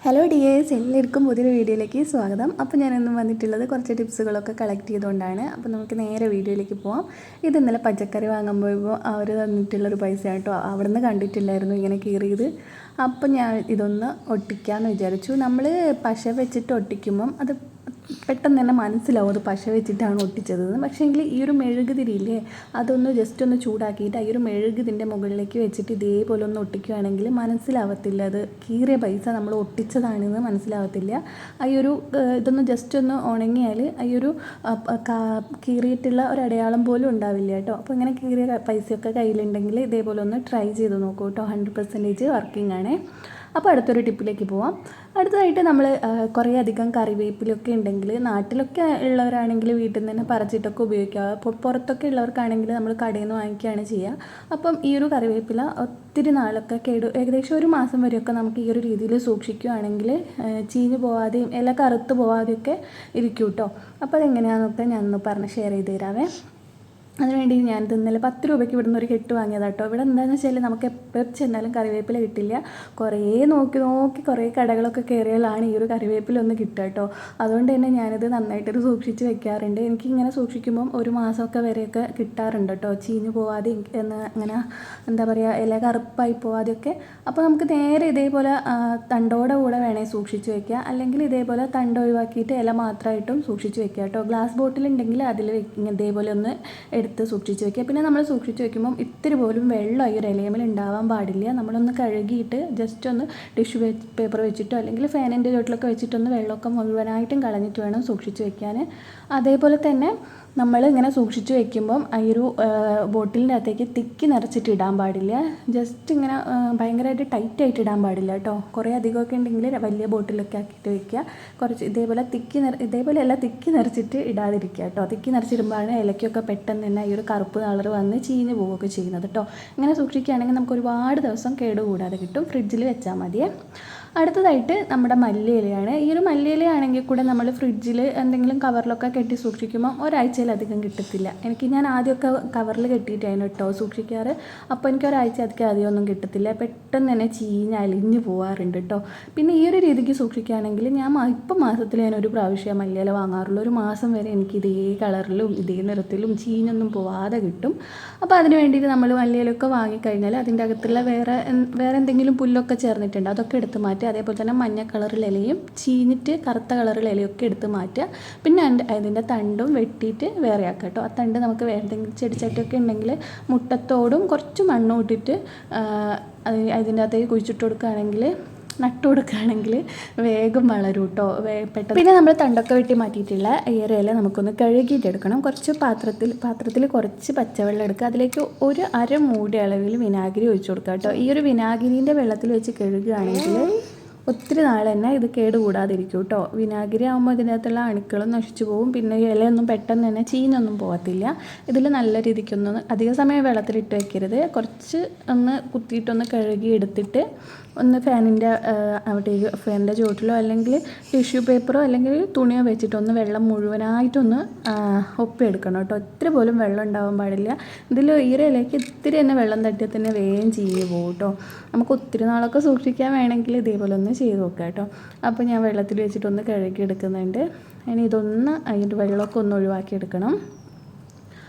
Hello dears, എല്ലാവർക്കും പുതിയൊരു വീഡിയോയിലേക്ക് സ്വാഗതം. അപ്പോൾ ഞാനിന്നും വന്നിട്ടുള്ളത് കുറച്ച് ടിപ്സുകളൊക്കെ കളക്ട് ചെയ്തുകൊണ്ടാണ്. അപ്പോൾ നമുക്ക് നേരെ വീഡിയോയിലേക്ക് പോകാം. ഇത് ഇന്നലെ പച്ചക്കറി വാങ്ങാൻ പോയപ്പോൾ അവർ തന്നിട്ടുള്ളൊരു പൈസ കേട്ടോ. അവിടെ നിന്ന് കണ്ടിട്ടില്ലായിരുന്നു ഇങ്ങനെ കീറിയത്. അപ്പോൾ ഞാൻ ഇതൊന്ന് ഒട്ടിക്കാമെന്ന് വിചാരിച്ചു. നമ്മൾ പശ വെച്ചിട്ട് ഒട്ടിക്കുമ്പം അത് പെട്ടെന്ന് തന്നെ മനസ്സിലാവും അത് പശ വെച്ചിട്ടാണ് ഒട്ടിച്ചത്. പക്ഷേ എങ്കിൽ ഈ ഒരു മെഴുകുതിരിയില്ലേ, അതൊന്ന് ജസ്റ്റ് ഒന്ന് ചൂടാക്കിയിട്ട് ഈ ഒരു മെഴുകുതിൻ്റെ മുകളിലേക്ക് വെച്ചിട്ട് ഇതേപോലെ ഒന്ന് ഒട്ടിക്കുകയാണെങ്കിൽ മനസ്സിലാവത്തില്ല അത് കീറിയ പൈസ നമ്മൾ ഒട്ടിച്ചതാണെന്ന് മനസ്സിലാവത്തില്ല. ഈ ഒരു ഇതൊന്ന് ജസ്റ്റ് ഒന്ന് ഉണങ്ങിയാൽ ഈ ഒരു കീറിയിട്ടുള്ള ഒരു അടയാളം പോലും ഉണ്ടാവില്ല കേട്ടോ. അപ്പോൾ ഇങ്ങനെ കീറിയ പൈസയൊക്കെ കയ്യിലുണ്ടെങ്കിൽ ഇതേപോലെ ഒന്ന് ട്രൈ ചെയ്ത് നോക്കൂ കേട്ടോ. 100% വർക്കിംഗ് ആണ്. അപ്പോൾ അടുത്തൊരു ടിപ്പിലേക്ക് പോവാം. അടുത്തതായിട്ട് നമ്മൾ കുറേ അധികം കറിവേപ്പിലൊക്കെ ഉണ്ടെങ്കിൽ, നാട്ടിലൊക്കെ ഉള്ളവരാണെങ്കിൽ വീട്ടിൽ നിന്ന് തന്നെ പറിച്ചിട്ടൊക്കെ ഉപയോഗിക്കുക. അപ്പോൾ പുറത്തൊക്കെ ഉള്ളവർക്കാണെങ്കിൽ നമ്മൾ കടയിൽ നിന്ന് വാങ്ങിക്കുകയാണ് ചെയ്യുക. അപ്പം ഈ ഒരു കറിവേപ്പില ഒത്തിരി നാളൊക്കെ ഏകദേശം ഒരു മാസം വരെയൊക്കെ നമുക്ക് ഈ ഒരു രീതിയിൽ സൂക്ഷിക്കുകയാണെങ്കിൽ ചീഞ്ഞ് പോവാതെയും ഇല കറുത്ത് പോവാതെയൊക്കെ ഇരിക്കും കേട്ടോ. അപ്പോൾ അതെങ്ങനെയാണെന്നൊക്കെ ഞാനൊന്ന് ഷെയർ ചെയ്ത് തരാവേ. അതിനുവേണ്ടി ഞാൻ ഇന്നലെ 10 രൂപയ്ക്ക് ഇവിടുന്ന് ഒരു കെട്ട് വാങ്ങിയത് കേട്ടോ. ഇവിടെ എന്താണെന്ന് വെച്ചാൽ നമുക്ക് എപ്പോഴും ചെന്നാലും കറിവേപ്പില കിട്ടില്ല. കുറേ നോക്കി കുറേ കടകളൊക്കെ കയറിയാലാണ് ഈ ഒരു കറിവേപ്പില ഒന്ന് കിട്ടുക കേട്ടോ. അതുകൊണ്ട് തന്നെ ഞാനിത് നന്നായിട്ടൊരു സൂക്ഷിച്ച് വെക്കാറുണ്ട്. എനിക്കിങ്ങനെ സൂക്ഷിക്കുമ്പം ഒരു മാസമൊക്കെ വരെയൊക്കെ കിട്ടാറുണ്ട് കേട്ടോ. ചീഞ്ഞ് പോവാതെ അങ്ങനെ എന്താ പറയുക, ഇല കറുപ്പായി പോവാതെയൊക്കെ. അപ്പോൾ നമുക്ക് നേരെ ഇതേപോലെ തണ്ടോടെ കൂടെ വേണേൽ സൂക്ഷിച്ച് വെക്കുക, അല്ലെങ്കിൽ ഇതേപോലെ തണ്ട് ഒഴിവാക്കിയിട്ട് ഇല മാത്രമായിട്ടും സൂക്ഷിച്ച് വെക്കുക കേട്ടോ. ഗ്ലാസ് ബോട്ടിലുണ്ടെങ്കിൽ അതിൽ ഇതേപോലെ ഒന്ന് എടുത്ത് സൂക്ഷിച്ച് വെക്കുക. പിന്നെ നമ്മൾ സൂക്ഷിച്ച് വെക്കുമ്പം ഇത്തിരി പോലും വെള്ളം ഈ ഒരു ഇലയമേൽ ഉണ്ടാവാൻ പാടില്ല. നമ്മളൊന്ന് കഴുകിയിട്ട് ജസ്റ്റ് ഒന്ന് ടിഷ്യൂ പേപ്പർ വെച്ചിട്ടോ അല്ലെങ്കിൽ ഫാനിൻ്റെ ചോട്ടിലൊക്കെ വെച്ചിട്ടൊന്ന് വെള്ളമൊക്കെ മുഴുവനായിട്ടും കളഞ്ഞിട്ട് വേണം സൂക്ഷിച്ച് വെക്കാൻ. അതേപോലെ തന്നെ നമ്മൾ ഇങ്ങനെ സൂക്ഷിച്ച് വെക്കുമ്പം ഈ ഒരു ബോട്ടിലിൻ്റെ അകത്തേക്ക് തിക്കി നിറച്ചിട്ട് ഇടാൻ പാടില്ല. ജസ്റ്റ് ഇങ്ങനെ ഭയങ്കരമായിട്ട് ടൈറ്റായിട്ട് ഇടാൻ പാടില്ല കേട്ടോ. കുറേ അധികമൊക്കെ ഉണ്ടെങ്കിൽ വലിയ ബോട്ടിലൊക്കെ ആക്കിയിട്ട് വെക്കുക. കുറച്ച് ഇതേപോലെ എല്ലാം തിക്കി നിറച്ചിട്ട് ഇടാതിരിക്കുക കേട്ടോ. തിക്കി നിറച്ചിടുമ്പോഴാണ് ഇലയ്ക്കൊക്കെ പെട്ടെന്ന് തന്നെ ഈ ഒരു കറുപ്പ് കളർ വന്ന് ചീഞ്ഞ് പോവുകയൊക്കെ ചെയ്യുന്നത് കേട്ടോ. ഇങ്ങനെ സൂക്ഷിക്കുകയാണെങ്കിൽ നമുക്ക് ഒരുപാട് ദിവസം കേടുകൂടാതെ കിട്ടും. ഫ്രിഡ്ജിൽ വെച്ചാൽ മതിയേ. അടുത്തതായിട്ട് നമ്മുടെ മല്ലിയിലയാണ്. ഈ ഒരു മല്ലിയിലയാണെങ്കിൽ കൂടെ നമ്മൾ ഫ്രിഡ്ജിൽ എന്തെങ്കിലും കവറിലൊക്കെ കെട്ടി സൂക്ഷിക്കുമ്പോൾ ഒരാഴ്ചയിലധികം കിട്ടത്തില്ല. ഞാൻ ആദ്യമൊക്കെ കവറിൽ കെട്ടിയിട്ടായിരുന്നു കേട്ടോ സൂക്ഷിക്കാറ്. അപ്പോൾ എനിക്ക് ഒരാഴ്ച അധികമൊന്നും കിട്ടത്തില്ല. പെട്ടെന്ന് തന്നെ ചീഞ്ഞ് അലിഞ്ഞ് പോകാറുണ്ട് കേട്ടോ. പിന്നെ ഈ ഒരു രീതിക്ക് സൂക്ഷിക്കുകയാണെങ്കിൽ ഇപ്പം മാസത്തിൽ ഞാനൊരു പ്രാവശ്യം മല്ലിയില വാങ്ങാറുള്ളൂ. ഒരു മാസം വരെ എനിക്ക് ഇതേ കളറിലും ഇതേ നിറത്തിലും ചീഞ്ഞൊന്നും പോവാതെ കിട്ടും. അപ്പോൾ അതിന് വേണ്ടിയിട്ട് നമ്മൾ മല്ലിയിലൊക്കെ വാങ്ങിക്കഴിഞ്ഞാൽ അതിൻ്റെ അകത്തുള്ള വേറെ എന്തെങ്കിലും പുല്ലൊക്കെ ചേർന്നിട്ടുണ്ട്, അതൊക്കെ എടുത്ത് മാറ്റി. അതേപോലെ തന്നെ മഞ്ഞ കളറിൽ ഇലയും ചീഞ്ഞിട്ട് കറുത്ത കളറിൽ ഇലയൊക്കെ എടുത്ത് മാറ്റുക. പിന്നെ അതിൻ്റെ തണ്ടും വെട്ടിയിട്ട് വേറെ ആക്കുക കേട്ടോ. ആ തണ്ട് നമുക്ക് എന്തെങ്കിലും ചെടിച്ചട്ടിയൊക്കെ ഉണ്ടെങ്കിൽ മുട്ടത്തോടും കുറച്ച് മണ്ണും ഇട്ടിട്ട് അതിൻ്റെ അകത്തേക്ക് കുഴിച്ചിട്ട് കൊടുക്കുകയാണെങ്കിൽ നട്ടു കൊടുക്കുകയാണെങ്കിൽ വേഗം വളരും കേട്ടോ, പെട്ടെന്ന്. പിന്നെ നമ്മൾ തണ്ടൊക്കെ വെട്ടി മാറ്റിയിട്ടുള്ള ഇല നമുക്കൊന്ന് കഴുകിയിട്ടെടുക്കണം. കുറച്ച് പാത്രത്തിൽ കുറച്ച് പച്ചവെള്ളം എടുക്കുക. അതിലേക്ക് ഒരു അരമൂടി അളവിൽ വിനാഗിരി ഒഴിച്ചു കൊടുക്കുക കേട്ടോ. ഈ ഒരു വിനാഗിരീൻ്റെ വെള്ളത്തിൽ വെച്ച് കഴുകുകയാണെങ്കിൽ ഒത്തിരി നാൾ തന്നെ ഇത് കേടുകൂടാതിരിക്കും കേട്ടോ. വിനാഗിരി ആകുമ്പോൾ ഇതിനകത്തുള്ള അണുക്കളും നശിച്ചു പോകും. പിന്നെ ഇലയൊന്നും പെട്ടെന്ന് തന്നെ ചീഞ്ഞൊന്നും പോകത്തില്ല. ഇതിൽ നല്ല രീതിക്കൊന്നും അധിക സമയം വെള്ളത്തിലിട്ട് വെക്കരുത്. കുറച്ച് ഒന്ന് കുത്തിയിട്ടൊന്ന് കഴുകി എടുത്തിട്ട് ഒന്ന് ഫാനിൻ്റെ ചുവട്ടിലോ അല്ലെങ്കിൽ ടിഷ്യൂ പേപ്പറോ അല്ലെങ്കിൽ തുണിയോ വെച്ചിട്ടൊന്ന് വെള്ളം മുഴുവനായിട്ടൊന്ന് ഒപ്പിയെടുക്കണം കേട്ടോ. ഇത്തിരി പോലും വെള്ളം ഉണ്ടാവാൻ പാടില്ല. ഇതിൽ ഇലയ്ക്ക് ഇത്തിരി തന്നെ വെള്ളം തട്ടിയാൽ തന്നെ വേഗം ചീഞ്ഞ് പോകും കേട്ടോ. നമുക്ക് ഒത്തിരി നാളൊക്കെ സൂക്ഷിക്കാൻ വേണമെങ്കിൽ ഇതേപോലെ ഒന്ന് ചെയ്ത് നോക്കാം കേട്ടോ. അപ്പോൾ ഞാൻ വെള്ളത്തിൽ വെച്ചിട്ടൊന്ന് കഴുകി എടുക്കുന്നുണ്ട്. ഇനി അതിൻ്റെ വെള്ളമൊക്കെ ഒന്ന് ഒഴിവാക്കിയെടുക്കണം.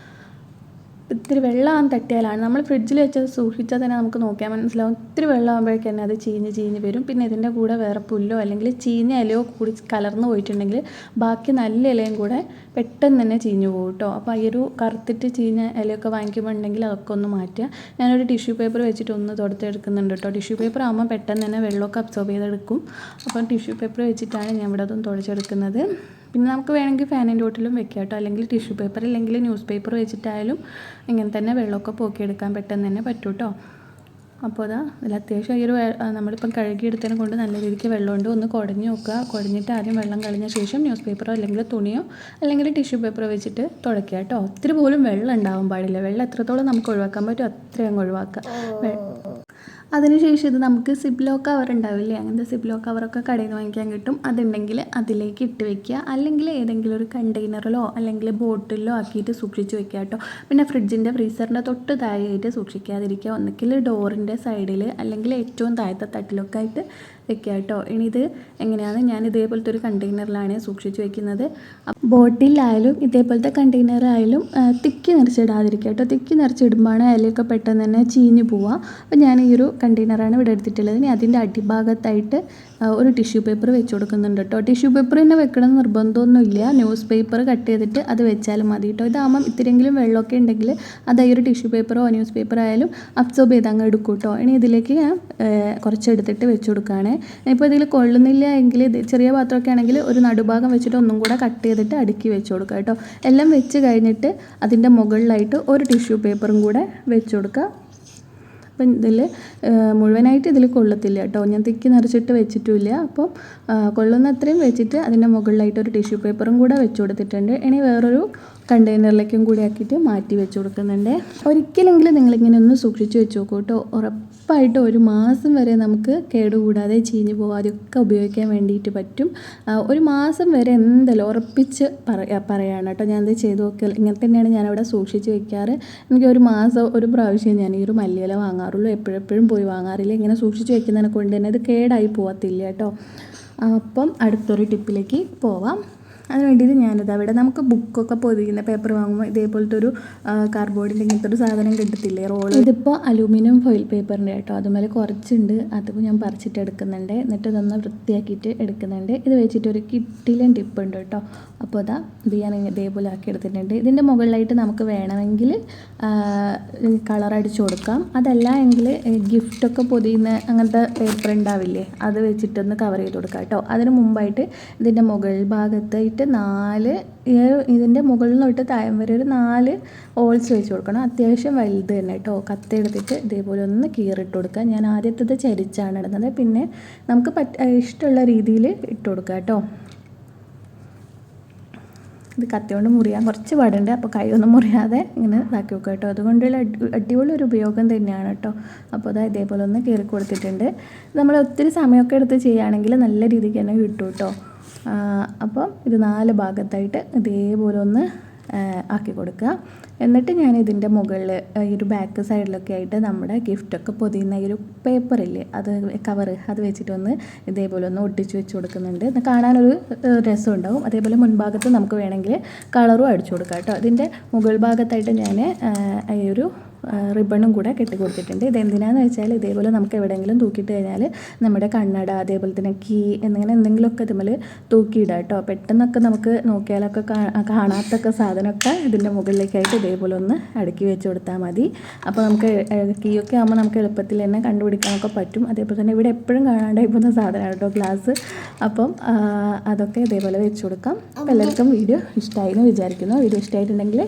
ഇത്തിരി വെള്ളം തട്ടിയാലാണ് നമ്മൾ ഫ്രിഡ്ജിൽ വെച്ച് സൂക്ഷിച്ചാൽ തന്നെ നമുക്ക് നോക്കിയാൽ മനസ്സിലാവും. ഇത്തിരി വെള്ളം ആകുമ്പോഴേക്കും തന്നെ അത് ചീഞ്ഞ് വരും. പിന്നെ ഇതിൻ്റെ കൂടെ വേറെ പുല്ലോ അല്ലെങ്കിൽ ചീഞ്ഞ ഇലയോ കൂടി കലർന്നു പോയിട്ടുണ്ടെങ്കിൽ ബാക്കി നല്ല ഇലയും കൂടെ പെട്ടെന്ന് തന്നെ ചീഞ്ഞു പോകും കേട്ടോ. അപ്പോൾ ഈ ഒരു കറുത്തിട്ട് ചീഞ്ഞ ഇലയൊക്കെ വാങ്ങിക്കുമ്പോൾ ഉണ്ടെങ്കിൽ അതൊക്കെ ഒന്ന് മാറ്റുക. ഞാനൊരു ടിഷ്യൂ പേപ്പർ വെച്ചിട്ട് ഒന്ന് തുടച്ചെടുക്കുന്നുണ്ട് കേട്ടോ. ടിഷ്യൂ പേപ്പർ ആകുമ്പോൾ പെട്ടെന്ന് തന്നെ വെള്ളമൊക്കെ അബ്സോർബ് ചെയ്തെടുക്കും. അപ്പോൾ ടിഷ്യൂ പേപ്പർ വെച്ചിട്ടാണ് ഞാൻ ഇവിടെ അതൊന്ന് തുടച്ചെടുക്കുന്നത്. പിന്നെ നമുക്ക് വേണമെങ്കിൽ ഫാനിൻ്റെ ചോട്ടിലും വെക്കാം കേട്ടോ. അല്ലെങ്കിൽ ടിഷ്യൂ പേപ്പർ അല്ലെങ്കിൽ ന്യൂസ് പേപ്പർ വെച്ചിട്ടായാലും ഇങ്ങനെ തന്നെ വെള്ളമൊക്കെ പോക്കിയെടുക്കാൻ പെട്ടെന്ന് തന്നെ പറ്റും കേട്ടോ. അപ്പോൾ അതിൽ അത്യാവശ്യം ഈ ഒരു നമ്മളിപ്പം കഴുകിയെടുത്തതിനെ കൊണ്ട് നല്ല രീതിക്ക് വെള്ളമുണ്ട്. ഒന്ന് കുടഞ്ഞ് നോക്കുക. കുടഞ്ഞിട്ട് ആദ്യം വെള്ളം കളഞ്ഞ ശേഷം ന്യൂസ് പേപ്പറോ അല്ലെങ്കിൽ തുണിയോ അല്ലെങ്കിൽ ടിഷ്യൂ പേപ്പറോ വെച്ചിട്ട് തുടയ്ക്കുക കേട്ടോ. ഒത്തിരി പോലും വെള്ളം ഉണ്ടാവാൻ പാടില്ല. വെള്ളം എത്രത്തോളം നമുക്ക് ഒഴിവാക്കാൻ പറ്റും അത്രയും ഒഴിവാക്കുക. അതിനുശേഷം ഇത് നമുക്ക് സിബ്ലോ കവർ ഉണ്ടാവില്ലേ, അങ്ങനത്തെ സിബ്ലോ കവറൊക്കെ കടയിൽ നിന്ന് വാങ്ങിക്കാൻ കിട്ടും. അതുണ്ടെങ്കിൽ അതിലേക്ക് ഇട്ട് വെക്കുക. അല്ലെങ്കിൽ ഏതെങ്കിലും ഒരു കണ്ടെയ്നറിലോ അല്ലെങ്കിൽ ബോട്ടിലോ ആക്കിയിട്ട് സൂക്ഷിച്ച് വെക്കുക കേട്ടോ. പിന്നെ ഫ്രീസറിൻ്റെ തൊട്ട് താഴെയായിട്ട് സൂക്ഷിക്കാതിരിക്കുക. ഒന്നുകിൽ ഡോറിൻ്റെ സൈഡിൽ അല്ലെങ്കിൽ ഏറ്റവും താഴത്തെ തട്ടിലൊക്കെ ആയിട്ട് വെക്കുക കേട്ടോ. ഇനി ഇത് എങ്ങനെയാണ്, ഞാൻ ഇതേപോലത്തെ ഒരു കണ്ടെയ്നറിലാണ് സൂക്ഷിച്ച് വെക്കുന്നത്. ബോട്ടിലായാലും ഇതേപോലത്തെ കണ്ടെയ്നറായാലും തിക്കി നിറച്ചിടാതിരിക്കുക കേട്ടോ. തിക്കി നിറച്ചിടുമ്പോഴാണ് ഇലയൊക്കെ പെട്ടെന്ന് തന്നെ ചീഞ്ഞ് പോവുക. അപ്പോൾ ഞാൻ ഈ ഒരു കണ്ടെയ്നറാണ് ഇവിടെ എടുത്തിട്ടുള്ളത്. ഇനി അതിൻ്റെ അടിഭാഗത്തായിട്ട് ഒരു ടിഷ്യൂ പേപ്പർ വെച്ച് കൊടുക്കുന്നുണ്ട് കേട്ടോ. ടിഷ്യൂ പേപ്പർ തന്നെ വെക്കണം എന്ന് നിർബന്ധമൊന്നുമില്ല. ന്യൂസ് പേപ്പർ കട്ട് ചെയ്തിട്ട് അത് വെച്ചാലും മതി കേട്ടോ. ഇതാകുമ്പം ഇത്തിരിയെങ്കിലും വെള്ളമൊക്കെ ഉണ്ടെങ്കിൽ അത് ഈ ഒരു ടിഷ്യൂ പേപ്പറോ ന്യൂസ് പേപ്പർ ആയാലും അബ്സോർബ് ചെയ്ത് അങ്ങ് എടുക്കും കേട്ടോ. ഇനി ഇതിലേക്ക് ഞാൻ കുറച്ചെടുത്തിട്ട് വെച്ച് കൊടുക്കുകയാണ്. ഇപ്പോൾ ഇതിൽ കൊള്ളുന്നില്ല എങ്കിൽ ചെറിയ പാത്രമൊക്കെ ആണെങ്കിൽ ഒരു നടുഭാഗം വെച്ചിട്ട് ഒന്നും കൂടെ കട്ട് ചെയ്തിട്ട് അടുക്കി വെച്ച് കൊടുക്കുക കേട്ടോ. എല്ലാം വെച്ച് കഴിഞ്ഞിട്ട് അതിൻ്റെ മുകളിലായിട്ട് ഒരു ടിഷ്യൂ പേപ്പറും കൂടെ വെച്ച് കൊടുക്കുക. അപ്പം ഇതിൽ മുഴുവനായിട്ട് ഇതിൽ കൊള്ളത്തില്ല കേട്ടോ. ഞാൻ തിക്കി നിറച്ചിട്ട് വെച്ചിട്ടുമില്ല. അപ്പം കൊള്ളുന്ന അത്രയും വെച്ചിട്ട് അതിൻ്റെ മുകളിലായിട്ട് ഒരു ടിഷ്യൂ പേപ്പറും കൂടെ വെച്ച് കൊടുത്തിട്ടുണ്ട്. ഇനി വേറൊരു കണ്ടെയ്നറിലേക്കും കൂടി ആക്കിയിട്ട് മാറ്റി വെച്ച് കൊടുക്കുന്നുണ്ട്. ഒരിക്കലെങ്കിലും നിങ്ങളിങ്ങനെ ഒന്ന് സൂക്ഷിച്ച് വെച്ച് നോക്കൂ കേട്ടോ. ഉറപ്പായിട്ട് ഒരു മാസം വരെ നമുക്ക് കേടുകൂടാതെ ചീഞ്ഞ് പോകാതെയൊക്കെ ഉപയോഗിക്കാൻ വേണ്ടിയിട്ട് പറ്റും. ഒരു മാസം വരെ എന്തായാലും ഉറപ്പിച്ച് പറയാണ് കേട്ടോ. ഞാനത് ചെയ്ത് നോക്കിയാൽ ഇങ്ങനെ തന്നെയാണ് ഞാനവിടെ സൂക്ഷിച്ച് വെക്കാറ്. എനിക്ക് ഒരു മാസം ഒരു പ്രാവശ്യം ഞാൻ ഈ ഒരു മല്ലിയില വാങ്ങാറുള്ളൂ. എപ്പോഴെപ്പോഴും പോയി വാങ്ങാറില്ല. ഇങ്ങനെ സൂക്ഷിച്ച് വെക്കുന്നതിനെ കൊണ്ട് തന്നെ ഇത് കേടായി പോകത്തില്ല കേട്ടോ. അപ്പം അടുത്തൊരു ടിപ്പിലേക്ക് പോവാം. അതിന് വേണ്ടിയിട്ട് ഞാനിത് അവിടെ നമുക്ക് ബുക്കൊക്കെ പൊതിയുന്ന പേപ്പർ വാങ്ങുമ്പോൾ ഇതേപോലത്തെ ഒരു കാർഡ്ബോർഡിൻ്റെ ഇങ്ങനത്തെ ഒരു സാധനം കിട്ടത്തില്ലേ, റോള്. ഇതിപ്പോൾ അലൂമിനിയം ഫോയിൽ പേപ്പറിൻ്റെ കേട്ടോ. അതുപോലെ കുറച്ചുണ്ട്, അതിപ്പോൾ ഞാൻ പറിച്ചിട്ട് എടുക്കുന്നുണ്ട്. എന്നിട്ട് ഇതൊന്ന് വൃത്തിയാക്കിയിട്ട് എടുക്കുന്നുണ്ട്. ഇത് വെച്ചിട്ട് ഒരു കിട്ടിലൻ ടിപ്പ് ഉണ്ട് കേട്ടോ. അപ്പോൾ ഇത് ഞാൻ ഇതേപോലെ ആക്കി എടുത്തിട്ടുണ്ട്. ഇതിൻ്റെ മുകളിലായിട്ട് നമുക്ക് വേണമെങ്കിൽ കളർ അടിച്ചു കൊടുക്കാം. അതല്ല എങ്കിൽ ഗിഫ്റ്റൊക്കെ പൊതിയുന്ന അങ്ങനത്തെ പേപ്പർ ഉണ്ടാവില്ലേ, അത് വെച്ചിട്ടൊന്ന് കവർ ചെയ്ത് കൊടുക്കാം കേട്ടോ. അതിന് മുമ്പായിട്ട് ഇതിൻ്റെ മുകൾ ഭാഗത്തായിട്ട് ഇതിൻ്റെ മുകളിൽ തൊട്ട് താഴെ വരെ ഒരു 4 ഹോൾസ് വെച്ച് കൊടുക്കണം. അത്യാവശ്യം വലുത് തന്നെ കേട്ടോ. കത്തെടുത്തിട്ട് ഇതേപോലെ ഒന്ന് കീറിട്ട് കൊടുക്കുക. ഞാൻ ആദ്യത്തേത് ചരിച്ചാണ് ഇടുന്നത്. പിന്നെ നമുക്ക് ഇഷ്ടമുള്ള രീതിയിൽ ഇട്ട് കൊടുക്കുക കേട്ടോ. ഇത് കത്തി കൊണ്ട് മുറിയാൻ കുറച്ച് പാടുണ്ട്. അപ്പോൾ കൈയൊന്നും മുറിയാതെ ഇങ്ങനെ ഇതാക്കി വെക്കുക കേട്ടോ. അതുകൊണ്ടുള്ള അടിപൊളി ഒരു ഉപയോഗം തന്നെയാണ് കേട്ടോ. അപ്പോൾ അത് ഇതേപോലെ ഒന്ന് കീറി കൊടുത്തിട്ടുണ്ട്. നമ്മൾ ഒത്തിരി സമയമൊക്കെ എടുത്ത് ചെയ്യുകയാണെങ്കിൽ നല്ല രീതിക്ക് തന്നെ കിട്ടും കേട്ടോ. അപ്പം ഇത് 4 ഭാഗത്തായിട്ട് ഇതേപോലെ ഒന്ന് ആക്കി കൊടുക്കുക. എന്നിട്ട് ഞാൻ ഇതിൻ്റെ മുകളിൽ ഈ ഒരു ബാക്ക് സൈഡിലൊക്കെ ആയിട്ട് നമ്മുടെ ഗിഫ്റ്റൊക്കെ പൊതിയുന്ന ഈ ഒരു പേപ്പറില്ലേ, അത് കവറ്, അത് വെച്ചിട്ടൊന്ന് ഇതേപോലെ ഒന്ന് ഒട്ടിച്ച് വെച്ച് കൊടുക്കുന്നുണ്ട്. കാണാനൊരു രസം ഉണ്ടാവും. അതേപോലെ മുൻഭാഗത്ത് നമുക്ക് വേണമെങ്കിൽ കളറും അടിച്ചു കൊടുക്കാം കേട്ടോ. ഇതിൻ്റെ മുകൾ ഭാഗത്തായിട്ട് ഞാൻ ഈ ഒരു റിബണും കൂടെ കെട്ടി കൊടുത്തിട്ടുണ്ട്. ഇതെന്തിനാന്ന് വെച്ചാൽ ഇതേപോലെ നമുക്ക് എവിടെയെങ്കിലും തൂക്കിയിട്ട് കഴിഞ്ഞാൽ നമ്മുടെ കണ്ണട, അതേപോലെ തന്നെ കീ എന്നിങ്ങനെ എന്തെങ്കിലുമൊക്കെ ഇതുമ്മൽ തൂക്കിയിടാം കേട്ടോ. പെട്ടെന്നൊക്കെ നമുക്ക് നോക്കിയാലൊക്കെ കാണാത്തൊക്കെ സാധനമൊക്കെ ഇതിൻ്റെ മുകളിലേക്കായിട്ട് ഇതേപോലെ ഒന്ന് അടുക്കി വെച്ച് കൊടുത്താൽ മതി. അപ്പോൾ നമുക്ക് കീയൊക്കെ ആകുമ്പോൾ നമുക്ക് എളുപ്പത്തിൽ തന്നെ കണ്ടുപിടിക്കാനൊക്കെ പറ്റും. അതേപോലെ തന്നെ ഇവിടെ എപ്പോഴും കാണാണ്ടായി പോകുന്ന സാധനമാണ് കേട്ടോ ഗ്ലാസ്. അപ്പം അതൊക്കെ ഇതേപോലെ വെച്ച് കൊടുക്കാം. അപ്പോൾ എല്ലാവർക്കും വീഡിയോ ഇഷ്ടമായി എന്ന് വിചാരിക്കുന്നു. വീഡിയോ ഇഷ്ടമായിട്ടുണ്ടെങ്കിൽ